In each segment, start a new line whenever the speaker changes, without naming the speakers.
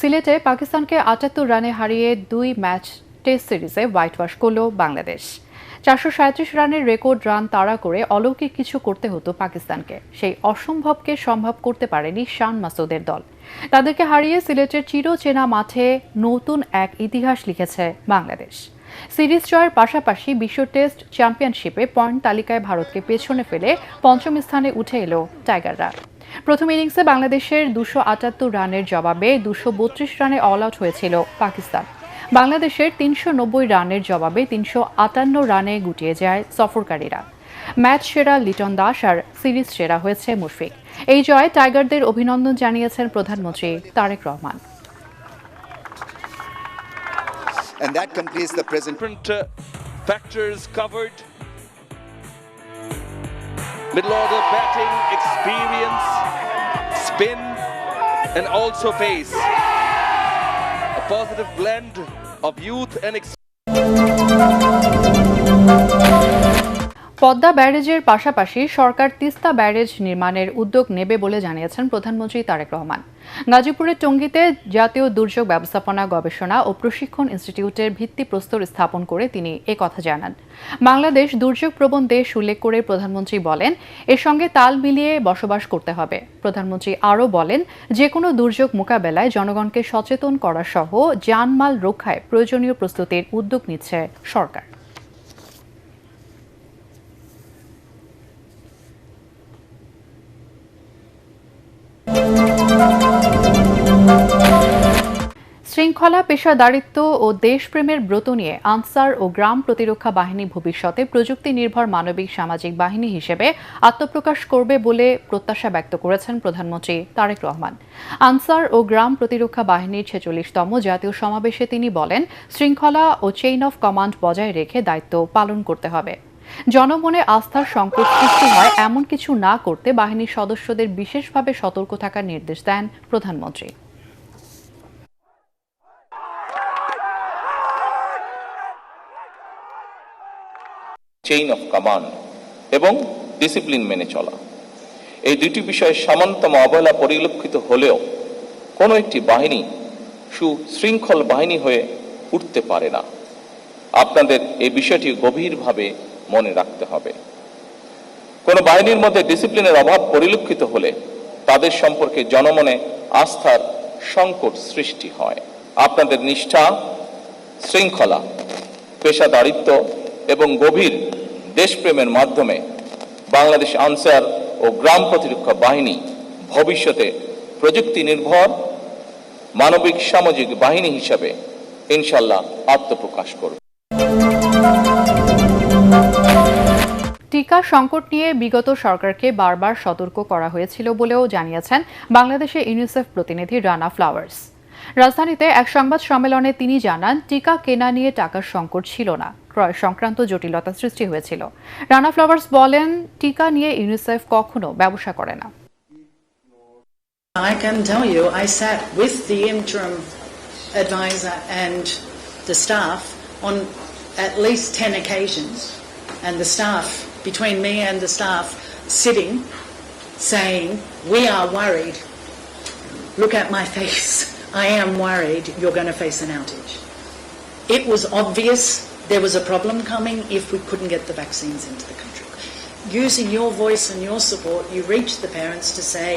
সিলেটে পাকিস্তানকে ৭৮ রানে হারিয়ে ২ ম্যাচ টেস্ট সিরিজে হোয়াইট ওয়াশ করল বাংলাদেশ। ৪৩৭ রানের রেকর্ড রান তাড়া করে অলৌকিক কিছু করতে হতো পাকিস্তানকে। সেই অসম্ভবকে সম্ভব করতে পারেনি শান মাসুদের দল। তাদেরকে হারিয়ে সিলেটের চিরচেনা মাঠে নতুন এক ইতিহাস লিখেছে বাংলাদেশ। সিরিজ জয়ের পাশাপাশি বিশ্ব টেস্ট চ্যাম্পিয়নশিপে পয়েন্ট তালিকায় ভারতকে পেছনে ফেলে পঞ্চম স্থানে উঠে এলো টাইগাররা। প্রথম ইনিংসে বাংলাদেশের ২৭৮ রানের জবাবে ২৩২ রানে অল আউট হয়েছিল পাকিস্তান। বাংলাদেশের ৩৯০ রানের জবাবে ৩৫৮ রানে গুটিয়ে যায় সফরকারীরা। ম্যাচ সেরা লিটন দাস আর সিরিজ সেরা হয়েছে মুশফিক। এই জয়ে টাইগারদের অভিনন্দন জানিয়েছেন প্রধানমন্ত্রী Tarique Rahman.
And that completes the present
factors covered. Middle order batting, experience, spin, and also pace. A positive blend of youth and
Padma ব্যারেজের পাশাপাশি সরকার তিস্তা ব্যারেজ নির্মাণের উদ্যোগ নেবে বলে জানিয়েছেন প্রধানমন্ত্রী তারেক রহমান। গাজীপুরের টঙ্গীতে জাতীয় দুর্যোগ ব্যবস্থাপনা গবেষণা ও প্রশিক্ষণ ইনস্টিটিউটের ভিত্তিপ্রস্তর স্থাপন করে তিনি একথা জানান। বাংলাদেশ দুর্যোগ প্রবণ দেশ উল্লেখ করে প্রধানমন্ত্রী বলেন, এর সঙ্গে তাল মিলিয়ে বসবাস করতে হবে। প্রধানমন্ত্রী আরও বলেন, যে কোনো দুর্যোগ মোকাবেলায় জনগণকে সচেতন করা সহ জানমাল রক্ষায় প্রয়োজনীয় প্রস্তুতির উদ্যোগ নিচ্ছে সরকার। শৃঙ্খলা, পেশাদারিত্ব ও দেশপ্রেমের ব্রত নিয়ে আনসার ও গ্রাম প্রতিরক্ষা বাহিনী ভবিষ্যতে প্রযুক্তি নির্ভর মানবিক সামাজিক বাহিনী হিসেবে আত্মপ্রকাশ করবে বলে প্রত্যাশা ব্যক্ত করেছেন প্রধানমন্ত্রী তারেক রহমান। আনসার ও গ্রাম প্রতিরক্ষা বাহিনীর ৪৬তম জাতীয় সমাবেশে তিনি বলেন, শৃঙ্খলা ও চেইন অফ কমান্ড বজায় রেখে দায়িত্ব পালন করতে হবে। জনমনে আস্থার সংকট সৃষ্টি হয় এমন কিছু না করতে বাহিনীর সদস্যদের বিশেষভাবে সতর্ক থাকার নির্দেশ দেন প্রধানমন্ত্রী।
চেইন অফ কমান্ড এবং ডিসিপ্লিন মেনে চলা, এই দুটি বিষয়ে সামান্যতম অবহেলা পরিলক্ষিত হলেও কোনো একটি বাহিনী সুশৃঙ্খল বাহিনী হয়ে উঠতে পারে না। আপনাদের এই বিষয়টি গভীরভাবে মনে রাখতে হবে। কোনো বাহিনীর মধ্যে ডিসিপ্লিনের অভাব পরিলক্ষিত হলে তাদের সম্পর্কে জনমনে আস্থার সংকট সৃষ্টি হয়। আপনাদের নিষ্ঠা, শৃঙ্খলা, পেশাদারিত্ব এবং গভীর দেশপ্রেমের মাধ্যমে বাংলাদেশ আনসার ও গ্রাম প্রতিরক্ষা বাহিনী ভবিষ্যতে প্রযুক্তি নির্ভর মানবিক সামাজিক বাহিনী হিসাবে ইনশাল্লাহ আত্মপ্রকাশ করবে।
টিকা সংকট নিয়ে বিগত সরকারকে বারবার সতর্ক করা হয়েছিল বলেও জানিয়েছেন বাংলাদেশের ইউনিসেফ প্রতিনিধি রানা ফ্লাওয়ার্স। রাজধানীতে এক সংবাদ সম্মেলনে তিনি জানান, টিকা কেনা নিয়ে টাকার সংকট ছিল না, ক্রয় সংক্রান্ত জটিলতা সৃষ্টি হয়েছিল। রানা ফ্লাওয়ার্স বলেন, টিকা নিয়ে ইউনিসেফ কখনো ব্যবসা করে না।
I can tell you, I sat with the interim advisor and the staff on at least 10 occasions, and the staff, between me and the staff, sitting, saying, we are worried. Look at my face. I am worried you're going to face an outage. It was obvious there was a problem coming if we couldn't get the vaccines into the country. Using your voice and your support, you reached the parents to say,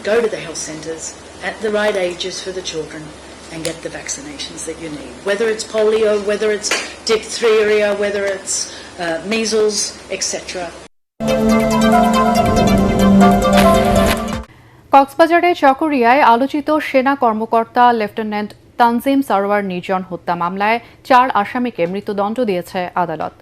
go to the health centres at the right ages for the children and get the vaccinations that you need. Whether it's polio, whether it's diphtheria, whether it's measles, etc.
কক্সবাজারে চকরিয়ায় আলোচিত সেনা কর্মকর্তা lieutenant Tanzim Sarwar নির্জন হত্যা মামলায় ৪ আসামিকে মৃত্যুদণ্ড দিয়েছে আদালত।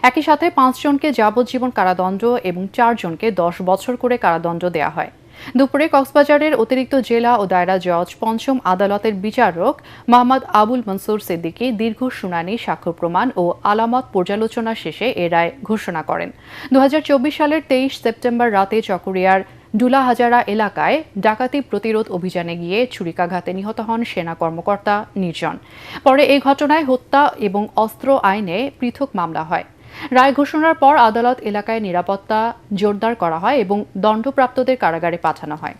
একই সাথে ৫ জনকে যাবজ্জীবন কারাদণ্ড এবং ৪ জনকে ১০ বছর করে কারাদণ্ড দেওয়া হয়। দুপুরে কক্সবাজারের অতিরিক্ত জেলা ও দায়রা জজ পঞ্চম আদালতের বিচারক মোহাম্মদ আবুল মনসুর সিদ্দিকী দীর্ঘ শুনানি, সাক্ষ্য প্রমাণ ও আলামত পর্যালোচনা শেষে এ রায় ঘোষণা করেন। ২০২৪ সালের ২৩ সেপ্টেম্বর রাতে চকরিয়ার ডুলাহাজারা এলাকায় ডাকাতি প্রতিরোধ অভিযানে গিয়ে ছুরিকাঘাতে নিহত হন সেনা কর্মকর্তা নির্জন। পরে এই ঘটনায় হত্যা এবং অস্ত্র আইনে পৃথক মামলা হয়। রায় ঘোষণার পর আদালত এলাকায় নিরাপত্তা জোরদার করা হয় এবং দণ্ডপ্রাপ্তদের কারাগারে পাঠানো হয়।